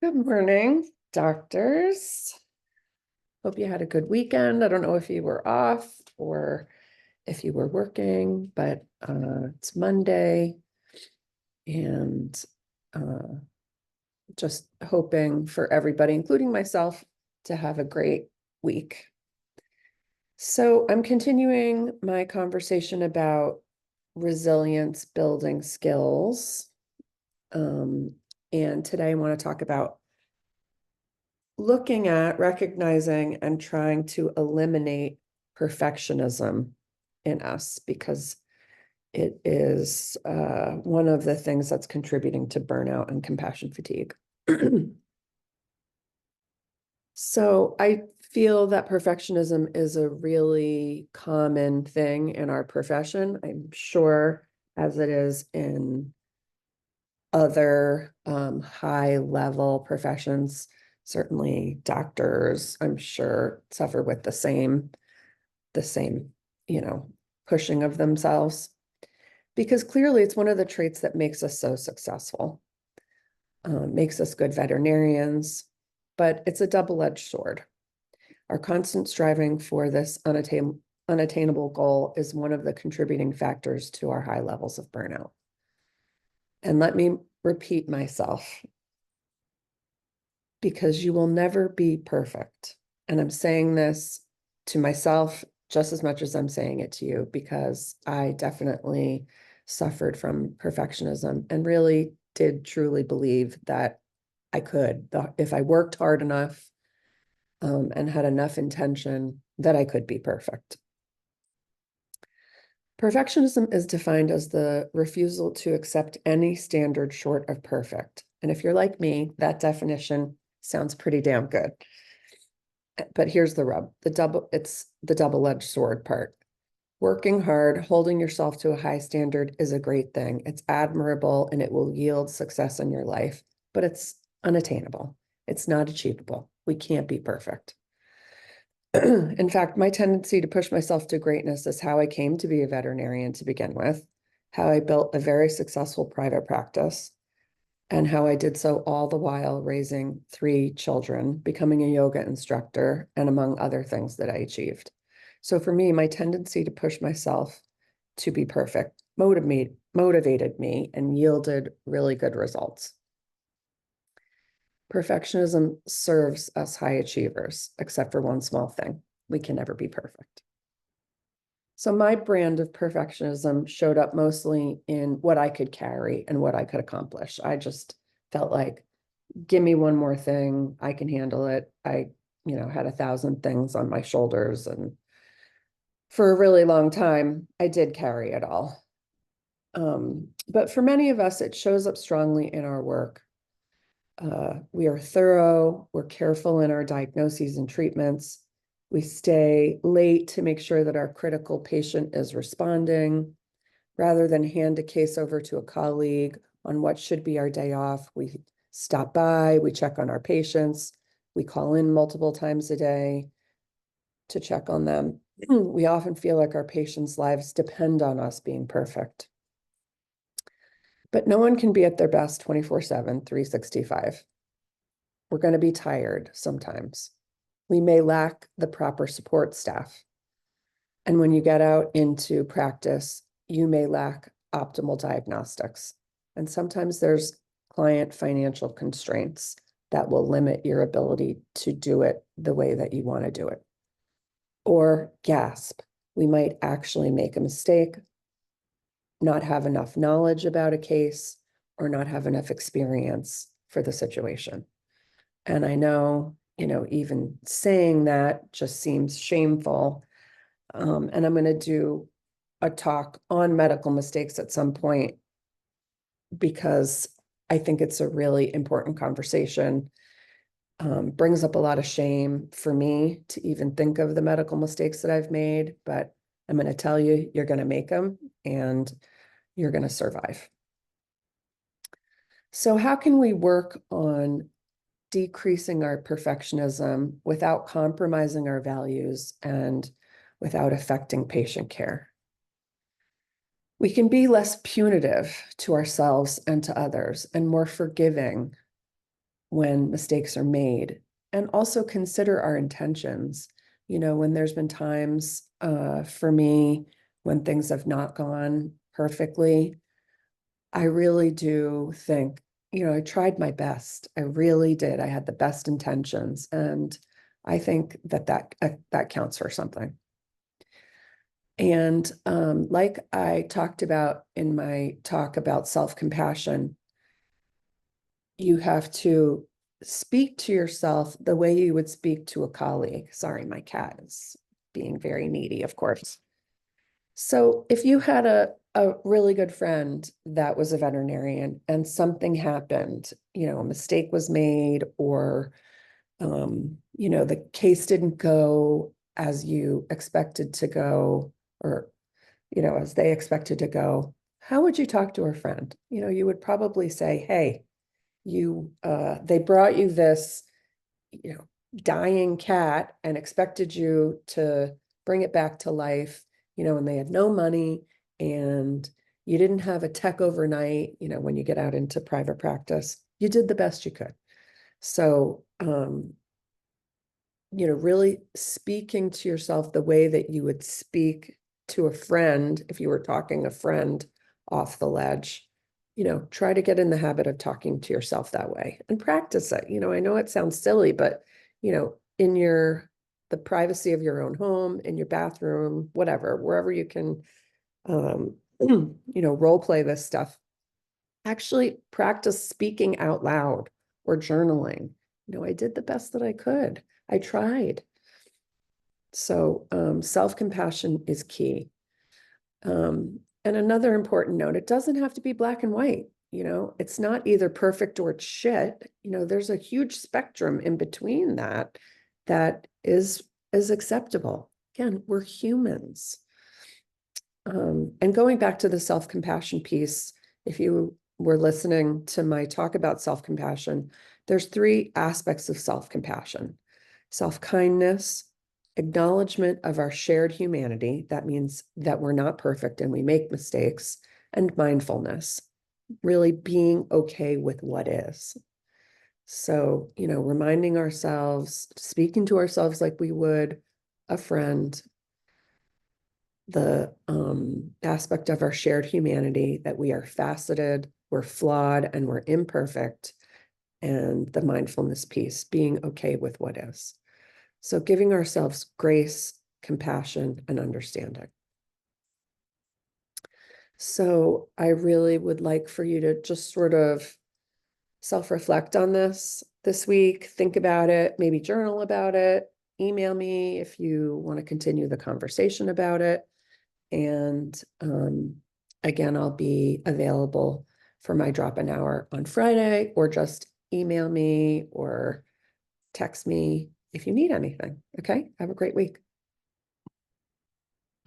Good morning, doctors. Hope you had a good weekend. I don't know if you were off or if you were working, but it's Monday and uh, just hoping for everybody, including myself, to have a great week. So I'm continuing my conversation about resilience building skills. And today I want to talk about looking at, recognizing, and trying to eliminate perfectionism in us because it is one of the things that's contributing to burnout and compassion fatigue. So I feel that perfectionism is a really common thing in our profession. I'm sure as it is in other high level professions. Certainly doctors, I'm sure, suffer with the same, pushing of themselves. Because clearly it's one of the traits that makes us so successful, makes us good veterinarians, but it's a double-edged sword. Our constant striving for this unattainable goal is one of the contributing factors to our high levels of burnout. And let me repeat myself, because you will never be perfect. And I'm saying this to myself just as much as I'm saying it to you, because I definitely suffered from perfectionism and really did truly believe that I could, if I worked hard enough and had enough intention, that I could be perfect. Perfectionism is defined as the refusal to accept any standard short of perfect. And if you're like me, that definition sounds pretty damn good. But here's the rub. It's the double-edged sword part. Working hard, holding yourself to a high standard is a great thing. It's admirable and it will yield success in your life, but it's unattainable. It's not achievable. We can't be perfect. In fact, my tendency to push myself to greatness is how I came to be a veterinarian to begin with, how I built a very successful private practice, and how I did so all the while raising 3 children, becoming a yoga instructor, and among other things that I achieved. So for me, my tendency to push myself to be perfect motivated me and yielded really good results. Perfectionism serves us high achievers, except for one small thing. We can never be perfect. So my brand of perfectionism showed up mostly in what I could carry and what I could accomplish. I just felt like, give me one more thing, I can handle it. I, had 1,000 things on my shoulders, and for a really long time, I did carry it all. But for many of us, it shows up strongly in our work. We are thorough, we're careful in our diagnoses and treatments. We stay late to make sure that our critical patient is responding. Rather than hand a case over to a colleague on what should be our day off, we stop by, we check on our patients, we call in multiple times a day to check on them. We often feel like our patients' lives depend on us being perfect. But no one can be at their best 24/7, 365. We're going to be tired sometimes. We may lack the proper support staff. And when you get out into practice, you may lack optimal diagnostics. And sometimes there's client financial constraints that will limit your ability to do it the way that you want to do it. Or gasp, we might actually make a mistake, not have enough knowledge about a case, or not have enough experience for the situation. And I know, even saying that just seems shameful. And I'm going to do a talk on medical mistakes at some point, because I think it's a really important conversation. Brings up a lot of shame for me to even think of the medical mistakes that I've made, but I'm going to tell you, you're going to make them and you're going to survive. So how can we work on decreasing our perfectionism without compromising our values and without affecting patient care? We can be less punitive to ourselves and to others and more forgiving when mistakes are made, and also consider our intentions. When there's been times for me when things have not gone perfectly, I really do think, I tried my best. I really did. I had the best intentions, and I think that counts for something. And like I talked about in my talk about self-compassion, you have to speak to yourself the way you would speak to a colleague. Sorry, my cat is being very needy, of course. So if you had a really good friend that was a veterinarian and something happened, a mistake was made, or the case didn't go as you expected to go, or as they expected to go, how would you talk to a friend? You would probably say, hey, they brought you this, dying cat and expected you to bring it back to life, and they had no money, and you didn't have a tech overnight, when you get out into private practice, you did the best you could. So, really speaking to yourself the way that you would speak to a friend if you were talking a friend off the ledge. Try to get in the habit of talking to yourself that way and practice it. I know it sounds silly, but, in the privacy of your own home, in your bathroom, whatever, wherever you can, role play this stuff. Actually practice speaking out loud or journaling. I did the best that I could. I tried. So self-compassion is key. And another important note, it doesn't have to be black and white. It's not either perfect or it's shit. There's a huge spectrum in between that is acceptable. Again, we're humans. And going back to the self-compassion piece, if you were listening to my talk about self-compassion, there's 3 aspects of self-compassion: self-kindness, acknowledgement of our shared humanity. That means that we're not perfect and we make mistakes, and mindfulness, really being okay with what is. So, reminding ourselves, speaking to ourselves like we would a friend, the aspect of our shared humanity, that we are faceted, we're flawed, and we're imperfect, and the mindfulness piece, being okay with what is. So giving ourselves grace, compassion, and understanding. So I really would like for you to just sort of self-reflect on this week, think about it, maybe journal about it, email me if you want to continue the conversation about it. And again, I'll be available for my drop an hour on Friday, or just email me or text me if you need anything. Okay, have a great week.